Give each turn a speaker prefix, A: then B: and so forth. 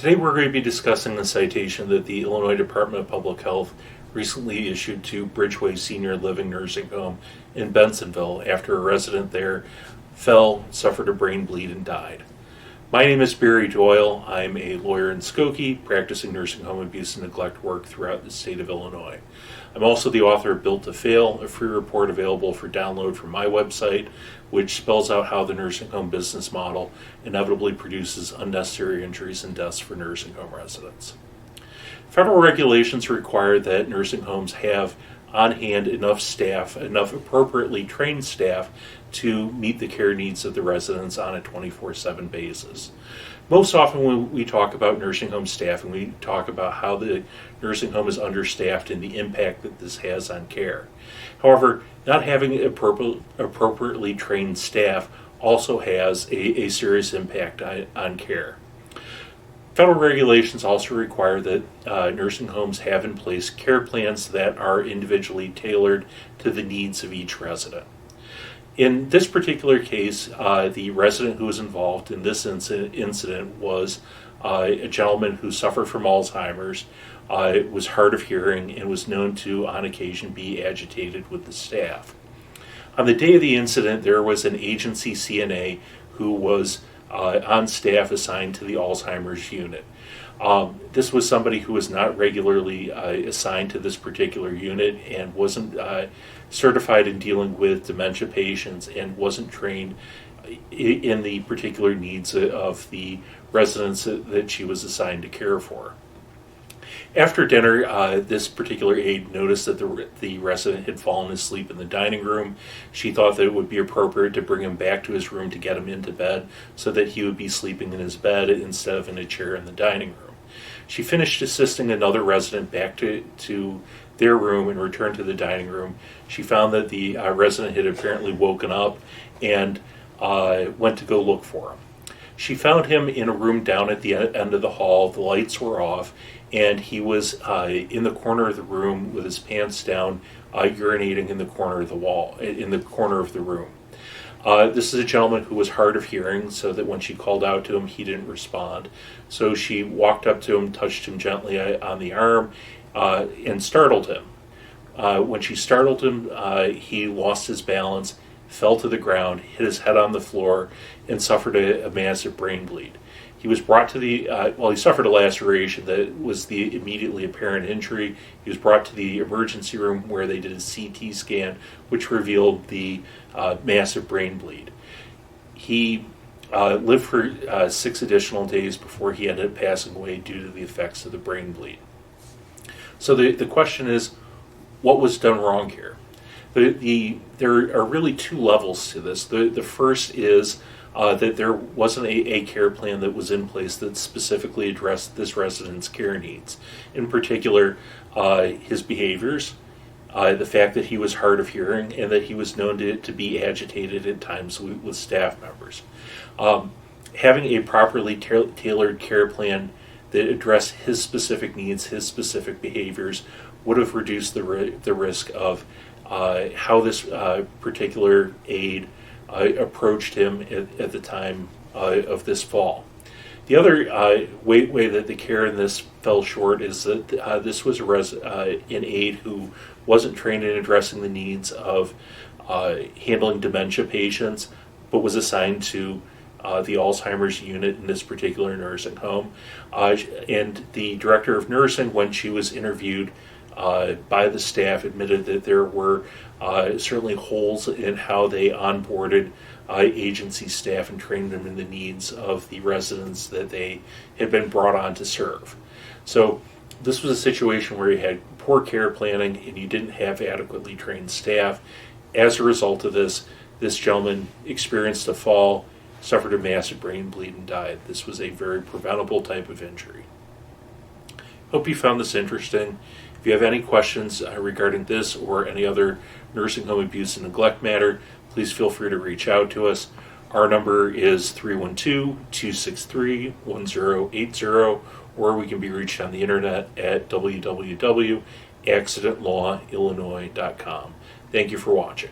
A: Today we're going to be discussing the citation that the Illinois Department of Public Health recently issued to Bridgeway Senior Living nursing home in Bensenville after a resident there fell, suffered a brain bleed, and died. My name is Barry Doyle. I'm a lawyer in Skokie, practicing nursing home abuse and neglect work throughout the state of Illinois. I'm also the author of Built to Fail, a free report available for download from my website, which spells out how the nursing home business model inevitably produces unnecessary injuries and deaths for nursing home residents. Federal regulations require that nursing homes have on hand enough staff, enough appropriately trained staff to meet the care needs of the residents on a 24/7 basis. Most often when we talk about nursing home staffing, we talk about how the nursing home is understaffed and the impact that this has on care. However, not having appropriately trained staff also has a serious impact on care. Federal regulations also require that nursing homes have in place care plans that are individually tailored to the needs of each resident. In this particular case, the resident who was involved in this incident was a gentleman who suffered from Alzheimer's, was hard of hearing, and was known to, on occasion, be agitated with the staff. On the day of the incident, there was an agency CNA who was on staff assigned to the Alzheimer's unit. This was somebody who was not regularly assigned to this particular unit and wasn't certified in dealing with dementia patients and wasn't trained in the particular needs of the residents that she was assigned to care for. After dinner, this particular aide noticed that the resident had fallen asleep in the dining room. She thought that it would be appropriate to bring him back to his room to get him into bed so that he would be sleeping in his bed instead of in a chair in the dining room. She finished assisting another resident back to their room and returned to the dining room. She found that the resident had apparently woken up and went to go look for him. She found him in a room down at the end of the hall. The lights were off, and he was in the corner of the room with his pants down, urinating in the corner of the wall, in the corner of the room. This is a gentleman who was hard of hearing, so that when she called out to him, he didn't respond. So she walked up to him, touched him gently on the arm, and startled him. When she startled him, he lost his balance, fell to the ground, hit his head on the floor, and suffered a massive brain bleed. He was brought to he suffered a laceration that was the immediately apparent injury. He was brought to the emergency room where they did a CT scan, which revealed the massive brain bleed. He lived for 6 additional days before he ended up passing away due to the effects of the brain bleed. So the question is, what was done wrong here? There are really 2 levels to this. The first is that there wasn't a care plan that was in place that specifically addressed this resident's care needs. In particular, his behaviors, the fact that he was hard of hearing, and that he was known to be agitated at times with staff members. Having a properly tailored care plan that addressed his specific needs, his specific behaviors, would have reduced the risk of how this particular aide approached him at the time of this fall. The other way that the care in this fell short is that this was an aide who wasn't trained in addressing the needs of handling dementia patients, but was assigned to the Alzheimer's unit in this particular nursing home. And the director of nursing, when she was interviewed by the staff, admitted that there were certainly holes in how they onboarded agency staff and trained them in the needs of the residents that they had been brought on to serve. So this was a situation where you had poor care planning and you didn't have adequately trained staff. As a result of this gentleman experienced a fall, suffered a massive brain bleed, and died. This was a very preventable type of injury. Hope you found this interesting. If you have any questions regarding this or any other nursing home abuse and neglect matter, please feel free to reach out to us. Our number is 312-263-1080, or we can be reached on the internet at www.accidentlawillinois.com. Thank you for watching.